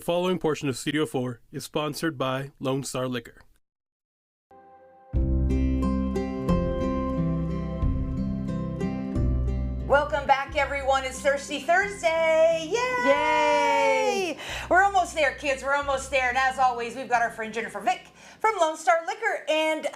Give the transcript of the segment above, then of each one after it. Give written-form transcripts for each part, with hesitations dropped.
following portion of Studio 4 is sponsored by Lone Star Liquor. Welcome back, everyone. It's Thirsty Thursday. Yay! Yay! We're almost there, kids. We're almost there. And as always, we've got our friend Jennifer Vick from Lone Star Liquor. And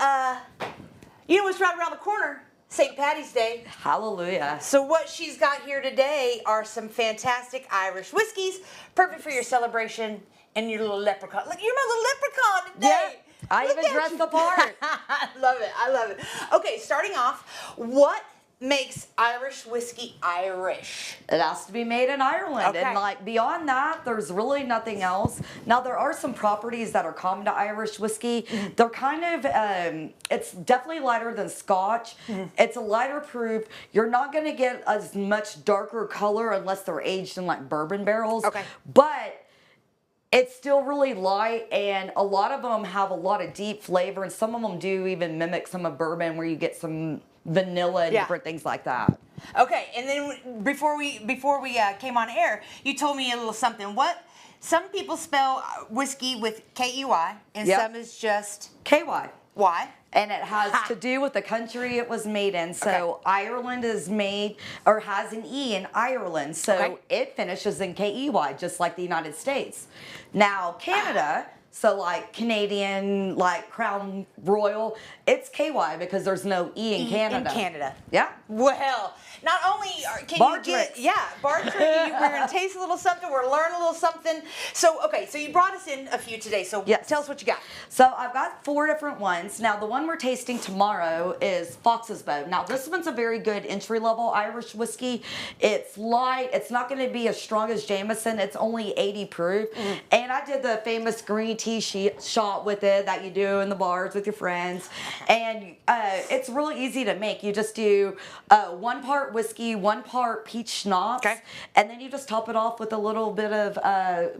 you know what's right around the corner? St. Patty's Day. Hallelujah. So what she's got here today are some fantastic Irish whiskeys, perfect for your celebration and your little leprechaun. Look, you're my little leprechaun today. Yeah, I Look even at dressed you. the part. I love it. I love it. Okay, starting off, what makes Irish whiskey Irish? It has to be made in Ireland. Okay. And like beyond that, there's really nothing else. Now there are some properties that are common to Irish whiskey. They're kind of, it's definitely lighter than Scotch. It's a lighter proof. You're not going to get as much darker color unless they're aged in like bourbon barrels. Okay. But it's still really light, and a lot of them have a lot of deep flavor, and some of them do even mimic some of bourbon where you get some vanilla and different things like that. Okay, and then before we came on air, you told me a little something. What? Some people spell whiskey with K-E-Y, and some is just KY. Y. And it has to do with the country it was made in. So Ireland is made, or has an E in Ireland. So it finishes in K-E-Y, just like the United States. Now, Canada, so like Canadian, like Crown Royal, it's KY because there's no E in Canada. In Canada. Yeah. Well, not only can Bar you get, tricks. bar trick, we're going to taste a little something, we're learn a little something. So, okay, so you brought us in a few today, so tell us what you got. So I've got 4 different ones. Now the one we're tasting tomorrow is Fox's Bow. Now this one's a very good entry-level Irish whiskey. It's light, it's not going to be as strong as Jameson, it's only 80 proof. And I did the famous green tea shot with it that you do in the bars with your friends. And it's really easy to make. You just do 1 part whiskey, 1 part peach schnapps, and then you just top it off with a little bit of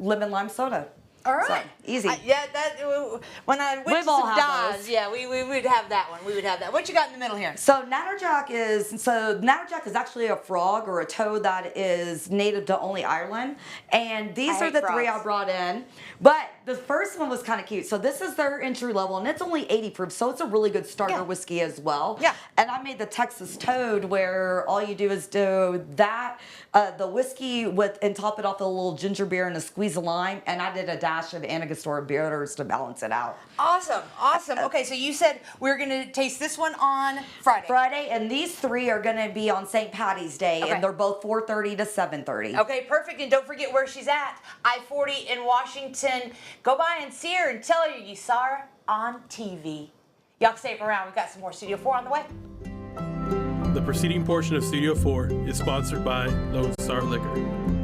lemon lime soda. All right. So, easy. When I went We've to all some had Don's, those. we would have that one. We would have that. What you got in the middle here? So Natterjack is actually a frog or a toad that is native to only Ireland, and these are the 3 I brought in. But the first one was kind of cute. So this is their entry level, and it's only 80 proof, so it's a really good starter whiskey as well. Yeah. And I made the Texas Toad, where all you do is do that, the whiskey and top it off with a little ginger beer and a squeeze of lime, and I did a dash of Angostura bitters to balance it out. Awesome, awesome. Okay, so you said we're going to taste this one on Friday. Friday, and these 3 are going to be on St. Patty's Day, and they're both 4:30 to 7:30. Okay, perfect. And don't forget where she's at, I-40 in Washington. Go by and see her and tell her you saw her on TV. Y'all stay around. We've got some more Studio 4 on the way. The preceding portion of Studio 4 is sponsored by Lone Star Liquor.